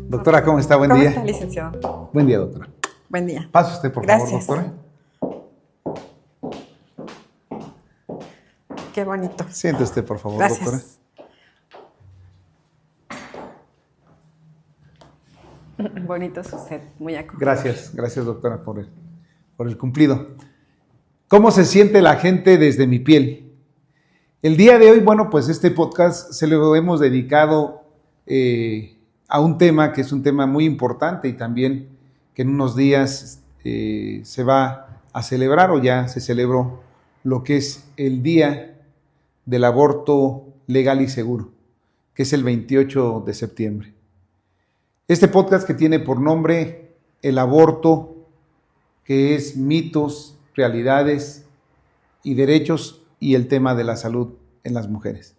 Doctora, ¿cómo está? Buen día. ¿Cómo está, licenciado? Buen día, doctora. Buen día. Pase usted, por Gracias. favor, doctora. Qué bonito. Siente usted, por favor, Gracias. doctora. Bonito su set, muy acogedor. Gracias, doctora, por el cumplido. ¿Cómo se siente la gente desde mi piel? El día de hoy, bueno, pues este podcast se lo hemos dedicado a un tema que es un tema muy importante y también que en unos días se va a celebrar o ya se celebró lo que es el Día del Aborto Legal y Seguro, que es el 28 de septiembre. Este podcast que tiene por nombre El aborto, que es mitos, realidades y derechos y el tema de la salud en las mujeres.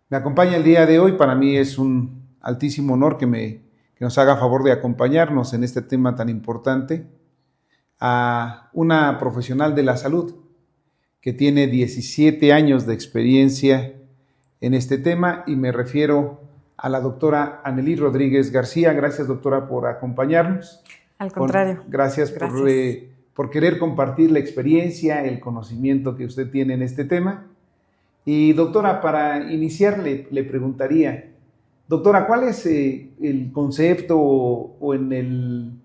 Me acompaña el día de hoy, para mí es un altísimo honor que nos haga favor de acompañarnos en este tema tan importante, a una profesional de la salud que tiene 17 años de experiencia en este tema y me refiero a la doctora Anelí Rodríguez García. Gracias, doctora, por acompañarnos. Al contrario. Gracias. Por querer compartir la experiencia, el conocimiento que usted tiene en este tema. Y doctora, para iniciar le preguntaría, doctora, ¿cuál es el concepto o en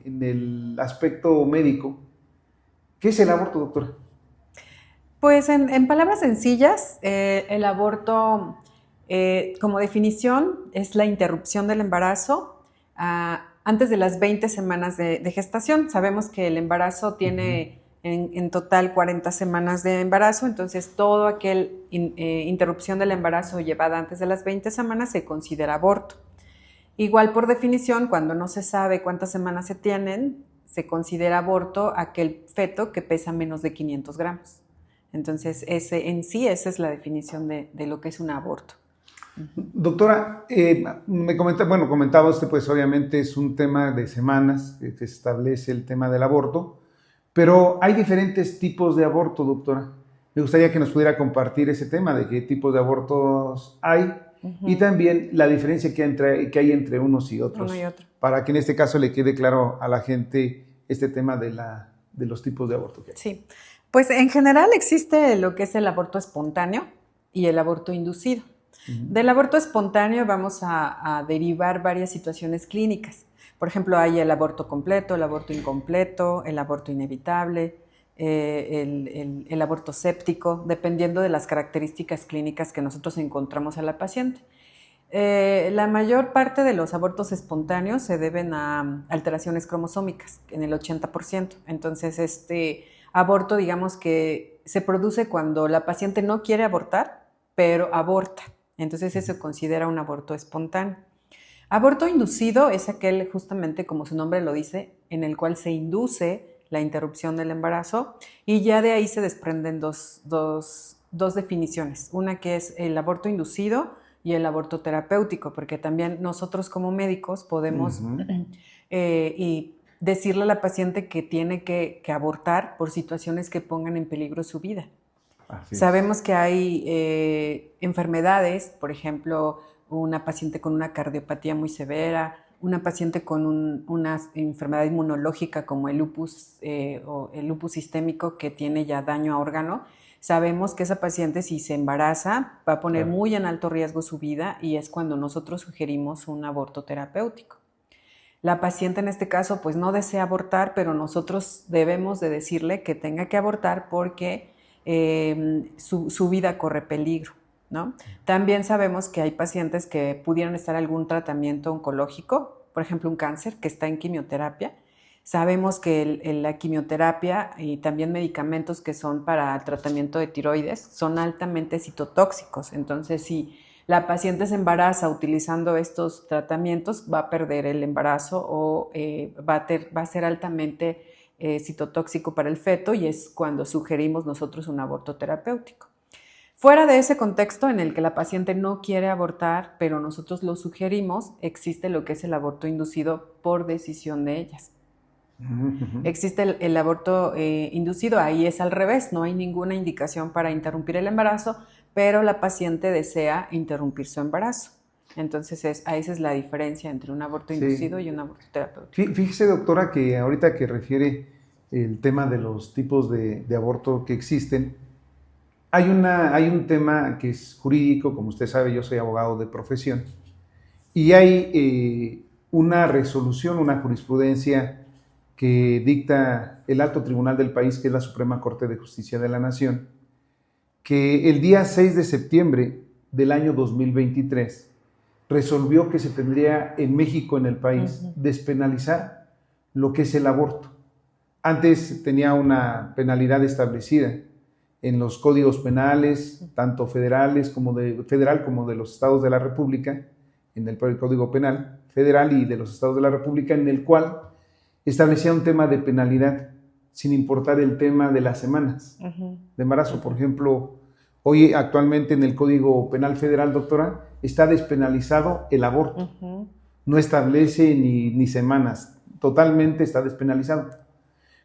el aspecto médico? ¿Qué es el aborto, doctora? Pues en palabras sencillas, el aborto, como definición, es la interrupción del embarazo antes de las 20 semanas de gestación. Sabemos que el embarazo tiene en total 40 semanas de embarazo, entonces todo aquel interrupción del embarazo llevada antes de las 20 semanas se considera aborto. Igual por definición, cuando no se sabe cuántas semanas se tienen, se considera aborto aquel feto que pesa menos de 500 gramos. Entonces, esa es la definición de lo que es un aborto. Doctora, comentaba usted, pues obviamente es un tema de semanas que se establece el tema del aborto, pero hay diferentes tipos de aborto, doctora. Me gustaría que nos pudiera compartir ese tema de qué tipos de abortos hay y también la diferencia que hay entre unos y otros. Uno y otro. Para que en este caso le quede claro a la gente este tema de los tipos de aborto que hay. Sí, pues en general existe lo que es el aborto espontáneo y el aborto inducido. Del aborto espontáneo vamos a derivar varias situaciones clínicas. Por ejemplo, hay el aborto completo, el aborto incompleto, el aborto inevitable, el aborto séptico, dependiendo de las características clínicas que nosotros encontramos a la paciente. La mayor parte de los abortos espontáneos se deben a alteraciones cromosómicas, en el 80%. Entonces, este aborto, digamos que se produce cuando la paciente no quiere abortar, pero aborta. Entonces, eso se considera un aborto espontáneo. Aborto inducido es aquel, justamente como su nombre lo dice, en el cual se induce la interrupción del embarazo y ya de ahí se desprenden dos definiciones. Una que es el aborto inducido y el aborto terapéutico, porque también nosotros como médicos podemos y decirle a la paciente que tiene que abortar por situaciones que pongan en peligro su vida. Sabemos que hay enfermedades, por ejemplo, una paciente con una cardiopatía muy severa, una paciente con una enfermedad inmunológica como el lupus o el lupus sistémico que tiene ya daño a órgano. Sabemos que esa paciente, si se embaraza, va a poner muy en alto riesgo su vida y es cuando nosotros sugerimos un aborto terapéutico. La paciente en este caso pues no desea abortar, pero nosotros debemos de decirle que tenga que abortar porque su vida corre peligro, ¿no? También sabemos que hay pacientes que pudieran estar en algún tratamiento oncológico, por ejemplo un cáncer que está en quimioterapia. Sabemos que la quimioterapia y también medicamentos que son para el tratamiento de tiroides son altamente citotóxicos. Entonces, si la paciente se embaraza utilizando estos tratamientos, va a perder el embarazo o va a ser altamente citotóxico para el feto y es cuando sugerimos nosotros un aborto terapéutico. Fuera de ese contexto en el que la paciente no quiere abortar, pero nosotros lo sugerimos, existe lo que es el aborto inducido por decisión de ellas. Existe el aborto inducido, ahí es al revés, no hay ninguna indicación para interrumpir el embarazo, pero la paciente desea interrumpir su embarazo. Entonces, esa es la diferencia entre un aborto inducido y un aborto terapéutico. Fíjese, doctora, que ahorita que refiere el tema de los tipos de aborto que existen, hay un tema que es jurídico, como usted sabe, yo soy abogado de profesión, y hay una resolución, una jurisprudencia que dicta el alto tribunal del país, que es la Suprema Corte de Justicia de la Nación, que el día 6 de septiembre del año 2023 resolvió que se tendría en México, en el país, despenalizar lo que es el aborto. Antes tenía una penalidad establecida en los códigos penales, tanto federal como de los estados de la República, en el Código Penal federal y de los estados de la República, en el cual establecía un tema de penalidad, sin importar el tema de las semanas de embarazo. Por ejemplo, hoy actualmente en el Código Penal Federal, doctora, está despenalizado el aborto. No establece ni semanas, totalmente está despenalizado.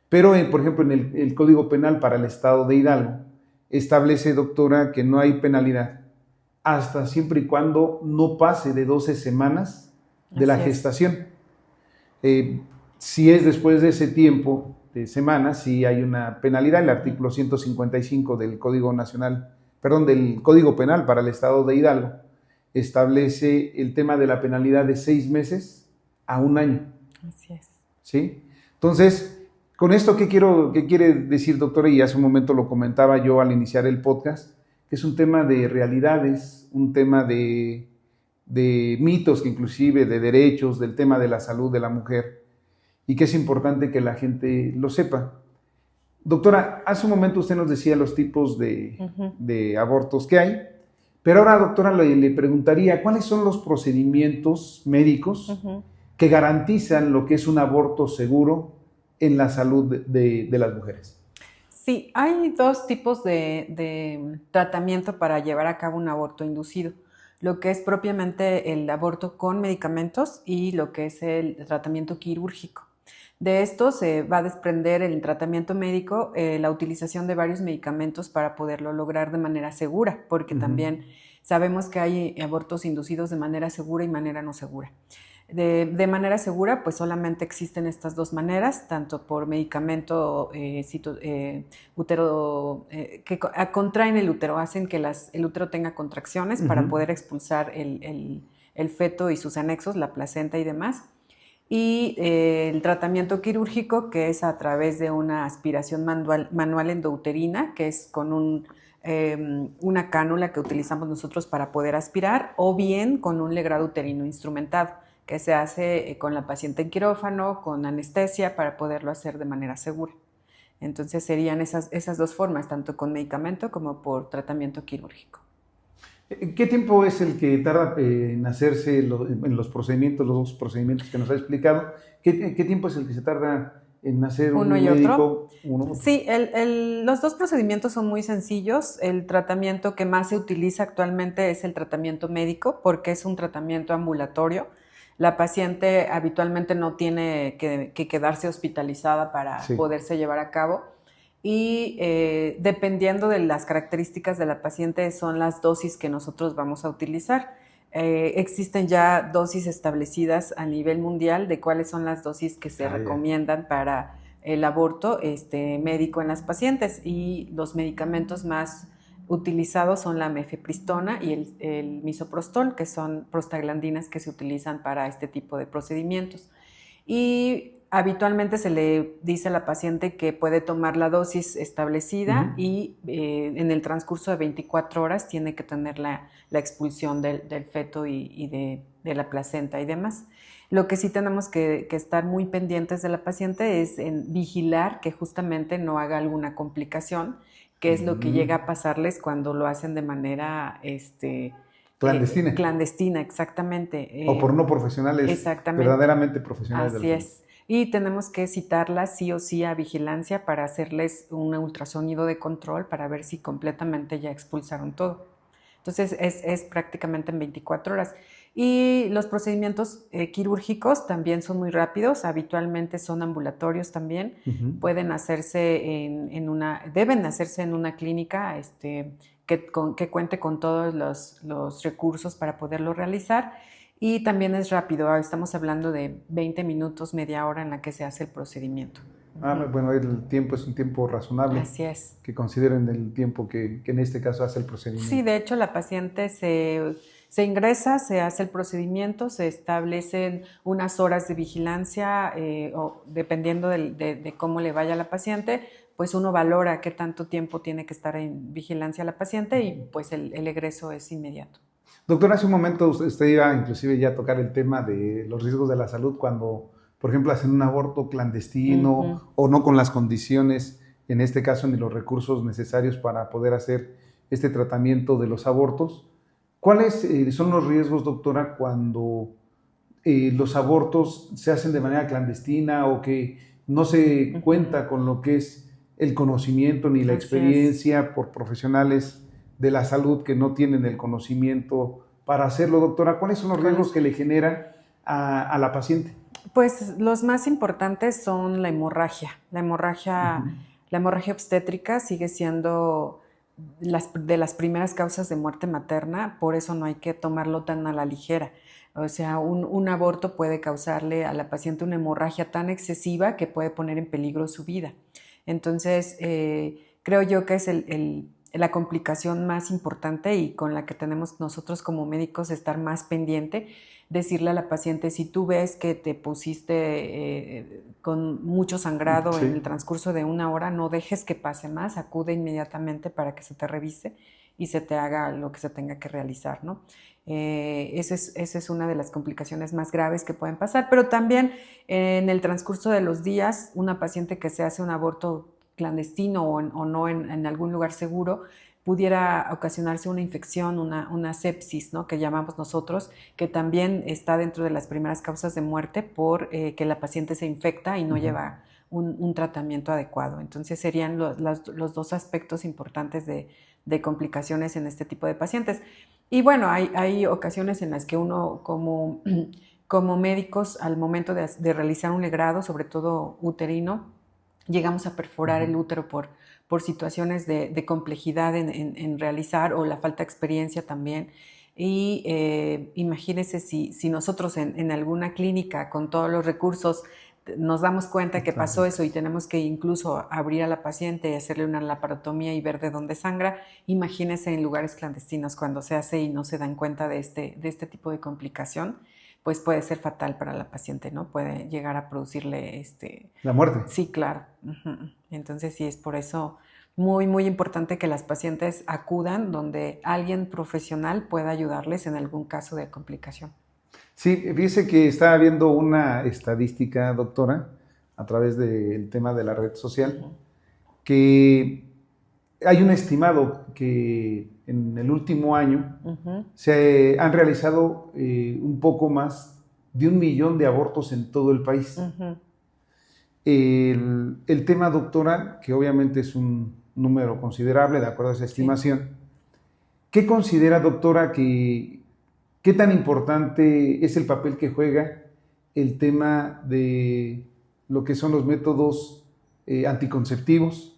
Pero, por ejemplo, en el Código Penal para el Estado de Hidalgo, establece, doctora, que no hay penalidad hasta siempre y cuando no pase de 12 semanas de la gestación. Si es después de ese tiempo de semanas, sí hay una penalidad. El artículo 155 del Código del Código Penal para el Estado de Hidalgo establece el tema de la penalidad de 6 meses a 1 año. Así es. ¿Sí? Entonces, con esto, ¿qué quiere decir, doctora? Y hace un momento lo comentaba yo al iniciar el podcast, que es un tema de realidades, un tema de mitos, que inclusive de derechos, del tema de la salud de la mujer, y que es importante que la gente lo sepa. Doctora, hace un momento usted nos decía los tipos de abortos que hay, pero ahora, doctora, le preguntaría, ¿cuáles son los procedimientos médicos que garantizan lo que es un aborto seguro en la salud de las mujeres? Sí, hay dos tipos de tratamiento para llevar a cabo un aborto inducido. Lo que es propiamente el aborto con medicamentos y lo que es el tratamiento quirúrgico. De esto se va a desprender el tratamiento médico, la utilización de varios medicamentos para poderlo lograr de manera segura, porque también sabemos que hay abortos inducidos de manera segura y manera no segura. De manera segura, pues solamente existen estas dos maneras, tanto por medicamento útero, que contraen el útero, hacen que el útero tenga contracciones para poder expulsar el feto y sus anexos, la placenta y demás. Y el tratamiento quirúrgico, que es a través de una aspiración manual endouterina, que es con una cánula que utilizamos nosotros para poder aspirar, o bien con un legrado uterino instrumentado, que se hace con la paciente en quirófano, con anestesia, para poderlo hacer de manera segura. Entonces serían esas dos formas, tanto con medicamento como por tratamiento quirúrgico. ¿Qué tiempo es el que tarda en hacerse en los procedimientos, los dos procedimientos que nos ha explicado? ¿Qué tiempo es el que se tarda en hacer uno un y médico? Otro. Sí, los dos procedimientos son muy sencillos. El tratamiento que más se utiliza actualmente es el tratamiento médico, porque es un tratamiento ambulatorio. La paciente habitualmente no tiene que quedarse hospitalizada para poderse llevar a cabo. Y dependiendo de las características de la paciente son las dosis que nosotros vamos a utilizar. Existen ya dosis establecidas a nivel mundial de cuáles son las dosis que se recomiendan para el aborto médico en las pacientes, y los medicamentos más utilizados son la mifepristona y el misoprostol, que son prostaglandinas que se utilizan para este tipo de procedimientos. Y habitualmente se le dice a la paciente que puede tomar la dosis establecida y en el transcurso de 24 horas tiene que tener la expulsión del feto y de la placenta y demás. Lo que sí tenemos que estar muy pendientes de la paciente es en vigilar que justamente no haga alguna complicación, que es lo que llega a pasarles cuando lo hacen de manera clandestina. Clandestina, exactamente. O por no profesionales, exactamente. Verdaderamente profesionales. Así es. Y tenemos que citarlas sí o sí a vigilancia para hacerles un ultrasonido de control para ver si completamente ya expulsaron todo. Entonces es prácticamente en 24 horas. Y los procedimientos quirúrgicos también son muy rápidos, habitualmente son ambulatorios también, pueden hacerse deben hacerse en una clínica que cuente con todos los recursos para poderlo realizar. Y también es rápido, estamos hablando de 20 minutos, media hora en la que se hace el procedimiento. Bueno, el tiempo es un tiempo razonable. Así es. Que consideren el tiempo que en este caso hace el procedimiento. Sí, de hecho la paciente se ingresa, se hace el procedimiento, se establecen unas horas de vigilancia o dependiendo de cómo le vaya a la paciente, pues uno valora qué tanto tiempo tiene que estar en vigilancia la paciente y pues el egreso es inmediato. Doctora, hace un momento usted iba inclusive ya a tocar el tema de los riesgos de la salud cuando, por ejemplo, hacen un aborto clandestino o no con las condiciones, en este caso, ni los recursos necesarios para poder hacer este tratamiento de los abortos. ¿Cuáles son los riesgos, doctora, cuando los abortos se hacen de manera clandestina o que no se cuenta con lo que es el conocimiento ni la experiencia por profesionales de la salud que no tienen el conocimiento para hacerlo, doctora? ¿Cuáles son los riesgos que le generan a la paciente? Pues los más importantes son la hemorragia. La hemorragia obstétrica sigue siendo de las primeras causas de muerte materna, por eso no hay que tomarlo tan a la ligera. O sea, un aborto puede causarle a la paciente una hemorragia tan excesiva que puede poner en peligro su vida. Entonces, creo yo que es la complicación más importante y con la que tenemos nosotros como médicos estar más pendiente, decirle a la paciente, si tú ves que te pusiste con mucho sangrado en el transcurso de 1 hora, no dejes que pase más, acude inmediatamente para que se te revise y se te haga lo que se tenga que realizar, ¿no? Esa es una de las complicaciones más graves que pueden pasar, pero también en el transcurso de los días, una paciente que se hace un aborto clandestino o no en algún lugar seguro, pudiera ocasionarse una infección, una sepsis, ¿no? Que llamamos nosotros, que también está dentro de las primeras causas de muerte por que la paciente se infecta y no lleva un tratamiento adecuado. Entonces serían los dos aspectos importantes de complicaciones en este tipo de pacientes. Y bueno, hay ocasiones en las que uno como médicos al momento de realizar un legrado, sobre todo uterino, llegamos a perforar el útero por situaciones de complejidad en realizar o la falta de experiencia también. Y imagínense si nosotros en alguna clínica con todos los recursos nos damos cuenta que pasó eso y tenemos que incluso abrir a la paciente y hacerle una laparotomía y ver de dónde sangra, imagínense en lugares clandestinos cuando se hace y no se dan cuenta de este tipo de complicación, pues puede ser fatal para la paciente, ¿no? Puede llegar a producirle la muerte. Sí, claro. Entonces sí, es por eso muy, muy importante que las pacientes acudan donde alguien profesional pueda ayudarles en algún caso de complicación. Sí, fíjese que está habiendo una estadística, doctora, a través del tema de la red social, que hay un estimado que en el último año se han realizado un poco más de 1 millón de abortos en todo el país. El tema, doctora, que obviamente es un número considerable de acuerdo a esa estimación, ¿qué considera, doctora, qué tan importante es el papel que juega el tema de lo que son los métodos anticonceptivos,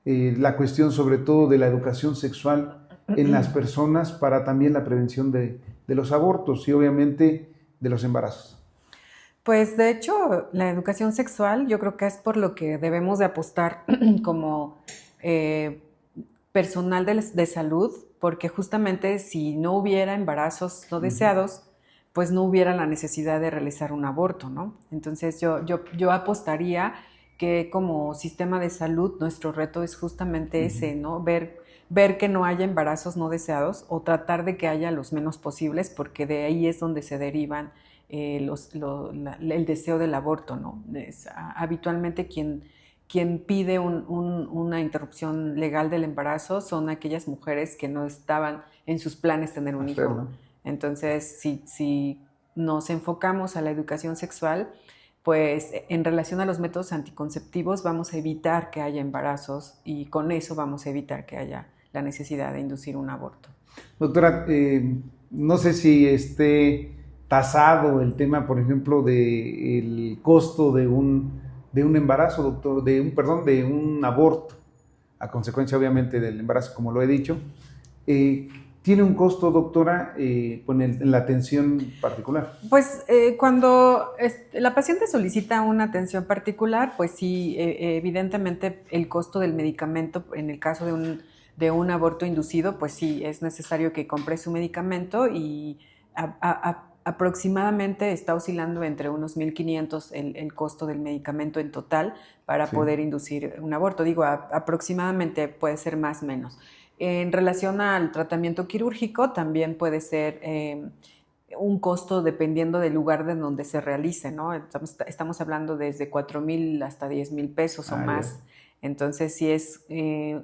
la cuestión sobre todo de la educación sexual en las personas para también la prevención de los abortos y obviamente de los embarazos? Pues de hecho, la educación sexual yo creo que es por lo que debemos de apostar como personal de salud, porque justamente si no hubiera embarazos no deseados, pues no hubiera la necesidad de realizar un aborto, ¿no? Entonces yo apostaría que como sistema de salud nuestro reto es justamente ese, ¿no? Ver que no haya embarazos no deseados o tratar de que haya los menos posibles, porque de ahí es donde se derivan el deseo del aborto, ¿no? Habitualmente quien pide una interrupción legal del embarazo son aquellas mujeres que no estaban en sus planes tener un hijo. Entonces, si nos enfocamos a la educación sexual, pues en relación a los métodos anticonceptivos vamos a evitar que haya embarazos y con eso vamos a evitar que haya la necesidad de inducir un aborto. Doctora, no sé si esté tasado el tema, por ejemplo, de el costo de un embarazo, doctor, de un aborto, a consecuencia obviamente del embarazo, como lo he dicho. Eh, ¿Tiene un costo, doctora, en la atención particular? Pues cuando la paciente solicita una atención particular, pues sí, evidentemente el costo del medicamento, en el caso de un aborto inducido, pues sí, es necesario que compre su medicamento y aproximadamente está oscilando entre unos 1,500 el costo del medicamento en total para Sí. poder inducir un aborto. Digo, aproximadamente puede ser más o menos. En relación al tratamiento quirúrgico, también puede ser un costo dependiendo del lugar de donde se realice, ¿no? Estamos hablando desde 4,000 hasta 10,000 pesos o Ah, ya. más. Entonces, sí es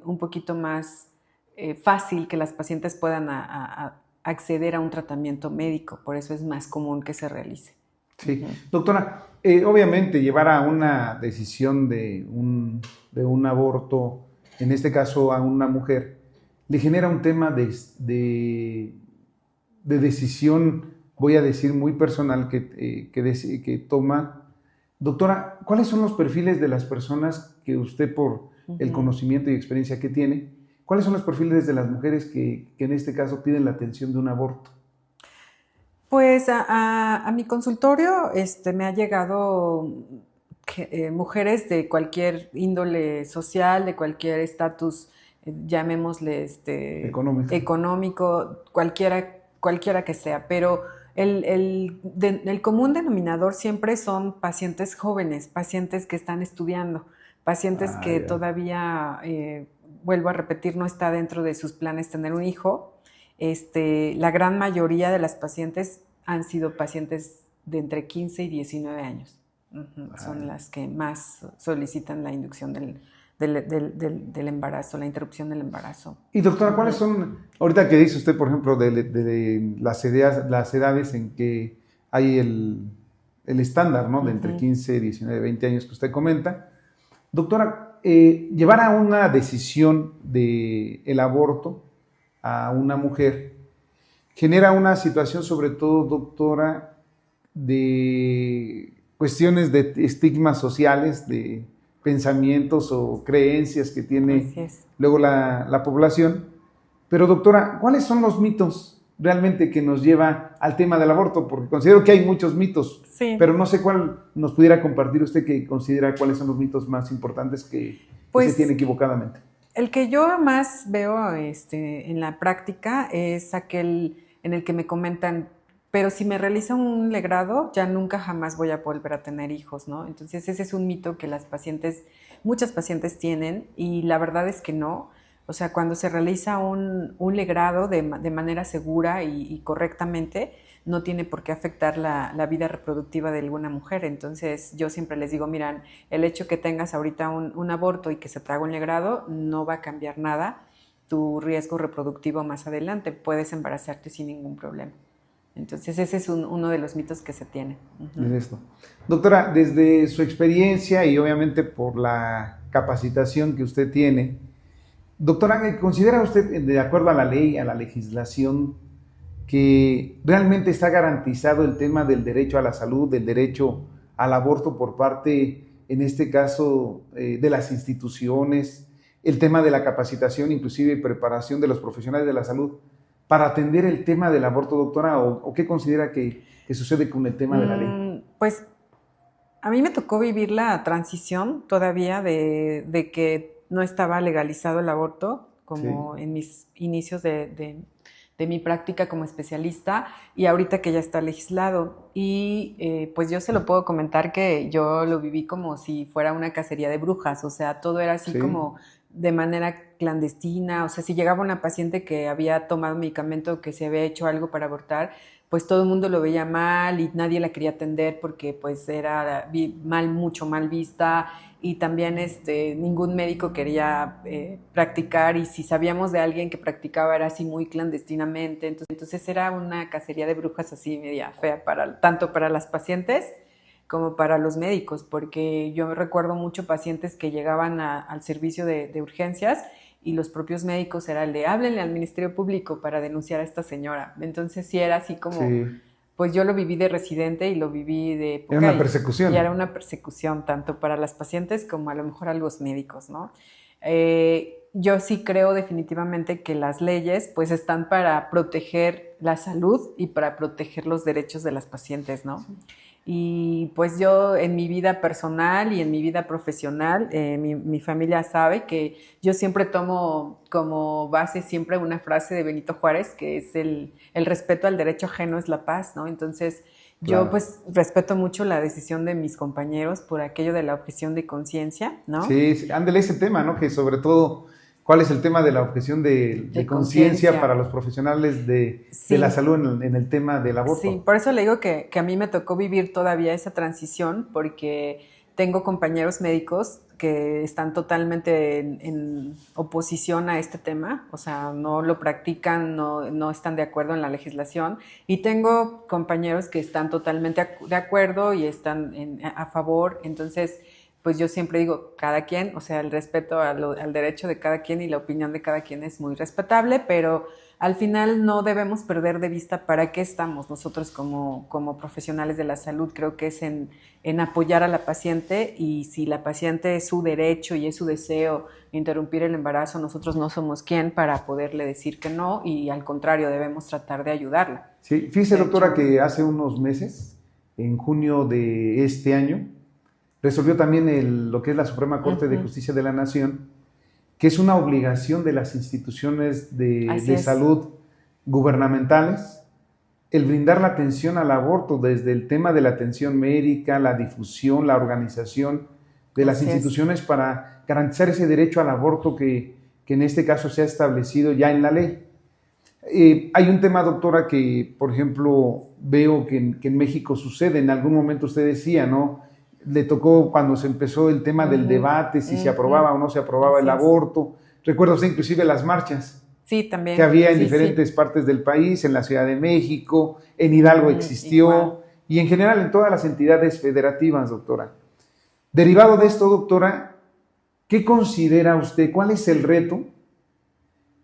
un poquito más fácil que las pacientes puedan acceder a un tratamiento médico, por eso es más común que se realice. Sí, doctora, obviamente llevar a una decisión de un aborto, en este caso a una mujer, le genera un tema de decisión, voy a decir, muy personal que toma. Doctora, ¿cuáles son los perfiles de las personas que usted, por el conocimiento y experiencia que tiene, cuáles son los perfiles de las mujeres que en este caso piden la atención de un aborto? Pues a mi consultorio me ha llegado mujeres de cualquier índole social, de cualquier estatus, llamémosle Económica. económico, cualquiera que sea, pero el común denominador siempre son pacientes jóvenes, pacientes que están estudiando, pacientes Ah, que ya. todavía, vuelvo a repetir, no está dentro de sus planes tener un hijo. La gran mayoría de las pacientes han sido pacientes de entre 15 y 19 años. Ah, Son ya. las que más solicitan la inducción del embarazo, la interrupción del embarazo. Y doctora, ¿cuáles son, ahorita que dice usted, por ejemplo, de las edades en que hay el estándar, ¿no? De entre 15, 19, 20 años que usted comenta? Doctora, llevar a una decisión de el aborto a una mujer genera una situación, sobre todo, doctora, de cuestiones de estigmas sociales, de pensamientos o creencias que Así tiene es. luego la población. Pero doctora, ¿cuáles son los mitos realmente que nos lleva al tema del aborto? Porque considero que hay muchos mitos, Sí, pero no sé cuál nos pudiera compartir usted, que considera cuáles son los mitos más importantes que se tiene pues equivocadamente. el que yo más veo en la práctica es aquel en el que me comentan, pero si me realiza un legrado, ya nunca jamás voy a volver a tener hijos, ¿no? Entonces ese es un mito que las pacientes, muchas pacientes tienen y la verdad es que no. O sea, cuando se realiza un legrado de manera segura y correctamente, no tiene por qué afectar la vida reproductiva de alguna mujer. Entonces yo siempre les digo, miran, el hecho que tengas ahorita un aborto y que se te haga un legrado no va a cambiar nada tu riesgo reproductivo más adelante. Puedes embarazarte sin ningún problema. Entonces ese es uno de los mitos que se tiene. De esto. Doctora, desde su experiencia y obviamente por la capacitación que usted tiene, doctora, ¿considera usted, de acuerdo a la ley, a la legislación, que realmente está garantizado el tema del derecho a la salud, del derecho al aborto por parte, en este caso, de las instituciones, el tema de la capacitación, inclusive preparación de los profesionales de la salud para atender el tema del aborto, doctora? ¿O qué considera que sucede con el tema de la ley? Pues a mí me tocó vivir la transición todavía de que no estaba legalizado el aborto, Sí. como en mis inicios de mi práctica como especialista, y ahorita que ya está legislado. Y pues yo se lo puedo comentar que yo lo viví como si fuera una cacería de brujas, o sea, todo era así Sí. como de manera clandestina, o sea, si llegaba una paciente que había tomado medicamento, que se había hecho algo para abortar, pues todo el mundo lo veía mal y nadie la quería atender porque pues era mucho mal vista, y también ningún médico quería practicar, y si sabíamos de alguien que practicaba era así muy clandestinamente, entonces era una cacería de brujas así media fea tanto para las pacientes como para los médicos, porque yo recuerdo mucho pacientes que llegaban al servicio de urgencias y los propios médicos era el de háblenle al Ministerio Público para denunciar a esta señora. Entonces sí era así como, pues yo lo viví de residente y lo viví de época. Era una persecución. Y era una persecución tanto para las pacientes como a lo mejor a los médicos, ¿no? Yo sí creo definitivamente que las leyes pues están para proteger la salud y para proteger los derechos de las pacientes, ¿no? Sí. Y pues yo en mi vida personal y en mi vida profesional, mi familia sabe que yo siempre tomo como base siempre una frase de Benito Juárez, que es el respeto al derecho ajeno es la paz, ¿no? Entonces yo pues respeto mucho la decisión de mis compañeros por aquello de la objeción de conciencia, ¿no? Sí, ándale ese tema, ¿no? Que sobre todo, ¿cuál es el tema de la objeción de conciencia para los profesionales de la salud en el tema del aborto? Sí, por eso le digo que a mí me tocó vivir todavía esa transición, porque tengo compañeros médicos que están totalmente en oposición a este tema, o sea, no lo practican, no están de acuerdo en la legislación, y tengo compañeros que están totalmente de acuerdo y están a favor. Entonces pues yo siempre digo, cada quien, o sea, el respeto al derecho de cada quien y la opinión de cada quien es muy respetable, pero al final no debemos perder de vista para qué estamos nosotros como profesionales de la salud. Creo que es en apoyar a la paciente, y si la paciente es su derecho y es su deseo interrumpir el embarazo, nosotros no somos quien para poderle decir que no, y al contrario, debemos tratar de ayudarla. Sí, fíjese, doctora, que hace unos meses, en junio de este año, resolvió también lo que es la Suprema Corte de Justicia de la Nación, que es una obligación de las instituciones de salud gubernamentales el brindar la atención al aborto, desde el tema de la atención médica, la difusión, la organización de las instituciones para garantizar ese derecho al aborto que en este caso se ha establecido ya en la ley. Hay un tema, doctora, que por ejemplo veo que en México sucede. En algún momento usted decía, ¿no?, le tocó cuando se empezó el tema del debate, si se aprobaba o no se aprobaba el aborto. Recuerdo usted inclusive las marchas también, que había en diferentes partes del país, en la Ciudad de México, en Hidalgo existió, y en general en todas las entidades federativas, doctora. Derivado de esto, doctora, ¿qué considera usted? ¿Cuál es el reto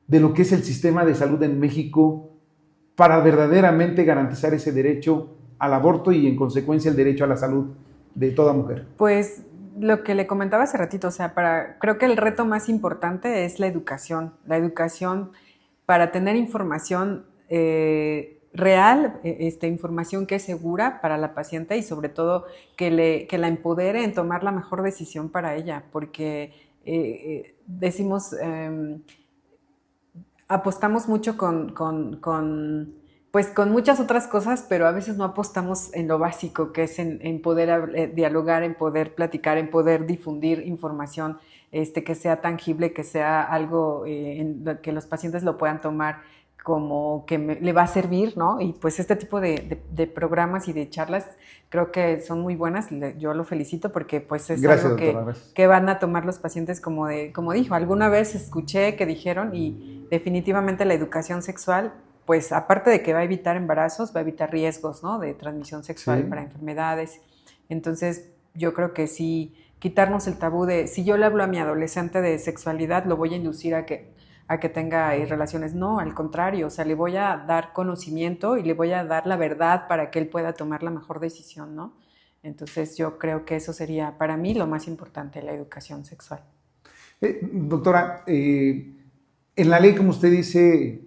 de lo que es el sistema de salud en México para verdaderamente garantizar ese derecho al aborto y en consecuencia el derecho a la salud de toda mujer? Pues lo que le comentaba hace ratito, o sea, creo que el reto más importante es la educación para tener información real, información que es segura para la paciente, y sobre todo que la empodere en tomar la mejor decisión para ella, porque decimos, apostamos mucho pues con muchas otras cosas, pero a veces no apostamos en lo básico, que es en poder dialogar, en poder platicar, en poder difundir información que sea tangible, que sea algo que los pacientes lo puedan tomar como que le va a servir, ¿no? Y pues este tipo de programas y de charlas creo que son muy buenas. Yo lo felicito porque pues es algo que van a tomar los pacientes como dijo. Alguna vez escuché que dijeron, y definitivamente la educación sexual, pues aparte de que va a evitar embarazos, va a evitar riesgos, ¿no?, de transmisión sexual para enfermedades. Entonces yo creo que sí, quitarnos el tabú de, si yo le hablo a mi adolescente de sexualidad, lo voy a inducir a que tenga relaciones. No, al contrario, o sea, le voy a dar conocimiento y le voy a dar la verdad para que él pueda tomar la mejor decisión, ¿no? Entonces yo creo que eso sería para mí lo más importante, la educación sexual. Doctora, en la ley, como usted dice,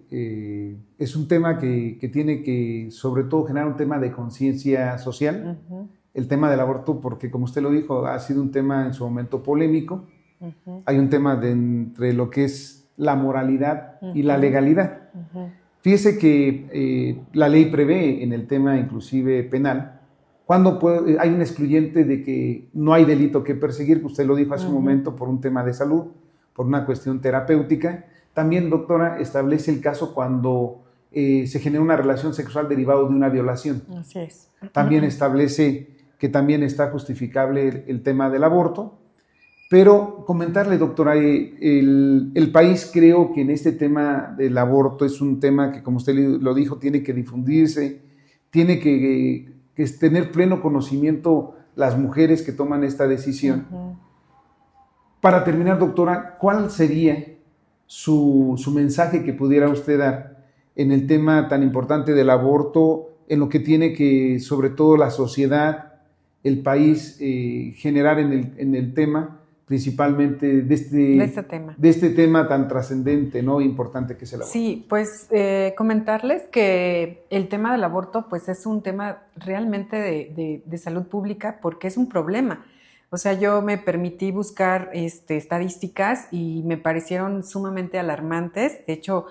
es un tema que tiene que, sobre todo, generar un tema de conciencia social, el tema del aborto, porque como usted lo dijo, ha sido un tema en su momento polémico. Hay un tema entre lo que es la moralidad y la legalidad. Fíjese que la ley prevé en el tema inclusive penal, cuando hay un excluyente de que no hay delito que perseguir, que usted lo dijo hace un momento, por un tema de salud, por una cuestión terapéutica. También, doctora, establece el caso cuando se genera una relación sexual derivado de una violación. Así es. También establece que también está justificable el tema del aborto. Pero comentarle, doctora, el país, creo que en este tema del aborto es un tema que, como usted lo dijo, tiene que difundirse, tiene que tener pleno conocimiento las mujeres que toman esta decisión. Para terminar, doctora, ¿cuál sería su mensaje que pudiera usted dar en el tema tan importante del aborto, en lo que tiene que, sobre todo la sociedad, el país, generar en el tema, principalmente de este tema tan trascendente, ¿no? Importante que es el aborto. Sí, pues comentarles que el tema del aborto pues es un tema realmente de salud pública porque es un problema. O sea, yo me permití buscar estadísticas y me parecieron sumamente alarmantes. De hecho,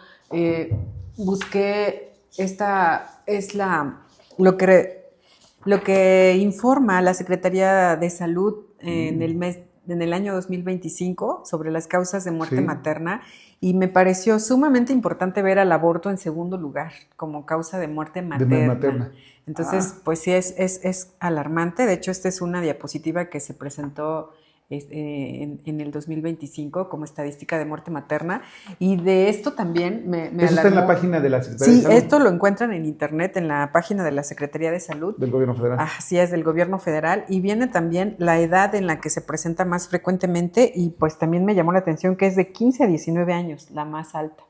busqué, esta es lo que informa la Secretaría de Salud en el año 2025 sobre las causas de muerte materna, y me pareció sumamente importante ver al aborto en segundo lugar como causa de muerte materna. Entonces, pues sí, es alarmante. De hecho, esta es una diapositiva que se presentó en el 2025 como estadística de muerte materna, y de esto también me alarmó. ¿Eso está en la página de la Secretaría de Salud? Sí, esto lo encuentran en internet, en la página de la Secretaría de Salud. Del Gobierno Federal. Así es, del Gobierno Federal, y viene también la edad en la que se presenta más frecuentemente, y pues también me llamó la atención que es de 15 a 19 años, la más alta.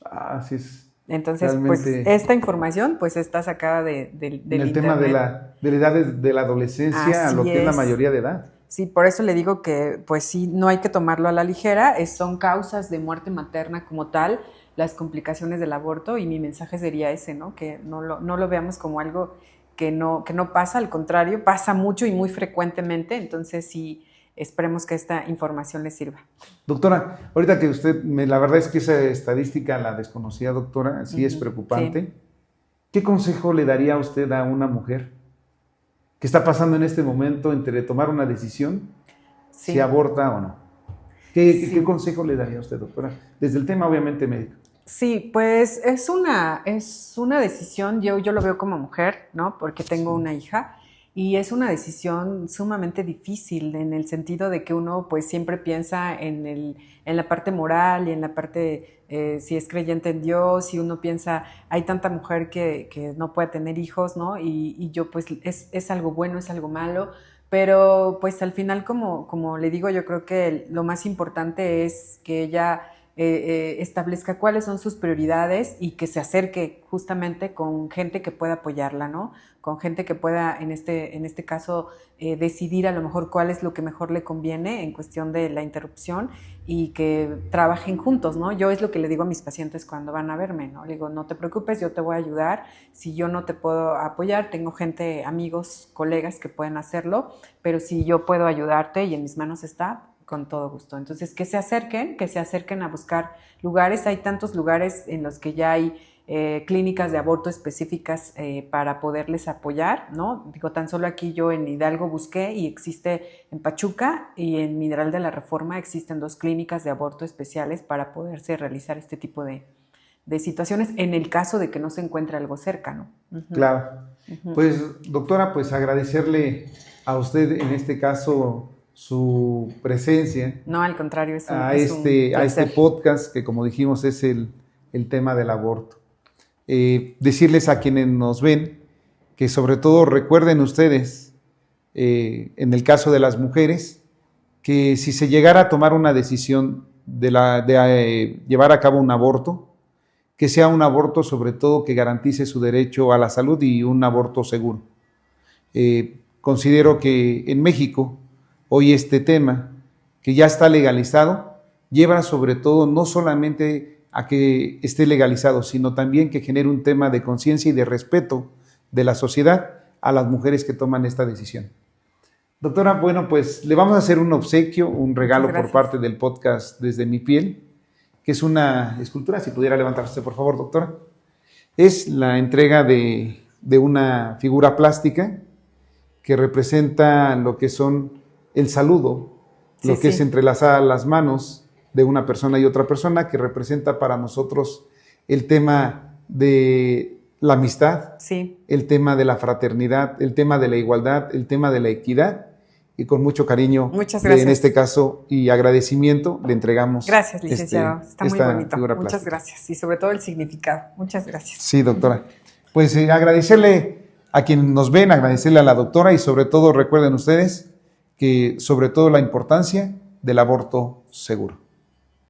Así es. Entonces, pues esta información pues está sacada del internet. Tema de la edad de la adolescencia a lo que es la mayoría de edad. Sí, por eso le digo que pues sí, no hay que tomarlo a la ligera, son causas de muerte materna como tal, las complicaciones del aborto, y mi mensaje sería ese, ¿no? Que no lo veamos como algo que no pasa, al contrario, pasa mucho y muy frecuentemente. Entonces sí, esperemos que esta información les sirva. Doctora, ahorita que usted, la verdad es que esa estadística la desconocía, doctora, sí es preocupante. Sí. ¿Qué consejo le daría a usted a una mujer que está pasando en este momento entre tomar una decisión, si aborta o no? ¿Qué consejo le daría a usted, doctora? Desde el tema obviamente médico. Sí, pues es una decisión, yo lo veo como mujer, ¿no? Porque tengo una hija, y es una decisión sumamente difícil en el sentido de que uno pues siempre piensa en la parte moral y en la parte, si es creyente en Dios, y uno piensa, hay tanta mujer que no puede tener hijos, ¿no? Y yo pues es algo bueno, es algo malo, pero pues al final como le digo, yo creo que lo más importante es que ella establezca cuáles son sus prioridades y que se acerque justamente con gente que pueda apoyarla, ¿no? Con gente que pueda, en este caso, decidir a lo mejor cuál es lo que mejor le conviene en cuestión de la interrupción, y que trabajen juntos, ¿no? Yo es lo que le digo a mis pacientes cuando van a verme, ¿no? Le digo, no te preocupes, yo te voy a ayudar. Si yo no te puedo apoyar, tengo gente, amigos, colegas que pueden hacerlo, pero si yo puedo ayudarte y en mis manos está, con todo gusto. Entonces, que se acerquen a buscar lugares. Hay tantos lugares en los que ya hay clínicas de aborto específicas para poderles apoyar, ¿no? Digo, tan solo aquí yo en Hidalgo busqué, y existe en Pachuca y en Mineral de la Reforma, existen 2 clínicas de aborto especiales para poderse realizar este tipo de situaciones en el caso de que no se encuentre algo cerca, ¿no? Claro. Pues, doctora, pues agradecerle a usted en este caso su presencia. No, al contrario, a este podcast que, como dijimos, es el tema del aborto. Decirles a quienes nos ven que sobre todo recuerden ustedes, en el caso de las mujeres, que si se llegara a tomar una decisión de llevar a cabo un aborto, que sea un aborto sobre todo que garantice su derecho a la salud y un aborto seguro. Considero que en México hoy este tema, que ya está legalizado, lleva sobre todo no solamente a que esté legalizado, sino también que genere un tema de conciencia y de respeto de la sociedad a las mujeres que toman esta decisión. Doctora, bueno, pues le vamos a hacer un obsequio, un regalo por parte del podcast Desde Mi Piel, que es una escultura. Si pudiera levantarse, por favor, doctora. Es la entrega de una figura plástica que representa lo que son el saludo, lo que es entrelazar las manos de una persona y otra persona, que representa para nosotros el tema de la amistad, el tema de la fraternidad, el tema de la igualdad, el tema de la equidad, y con mucho cariño, en este caso, y agradecimiento, le entregamos. Gracias, licenciado. Está muy bonito. Muchas gracias. Y sobre todo el significado. Muchas gracias. Sí, doctora. Pues agradecerle a quienes nos ven, agradecerle a la doctora, y sobre todo recuerden ustedes que sobre todo la importancia del aborto seguro.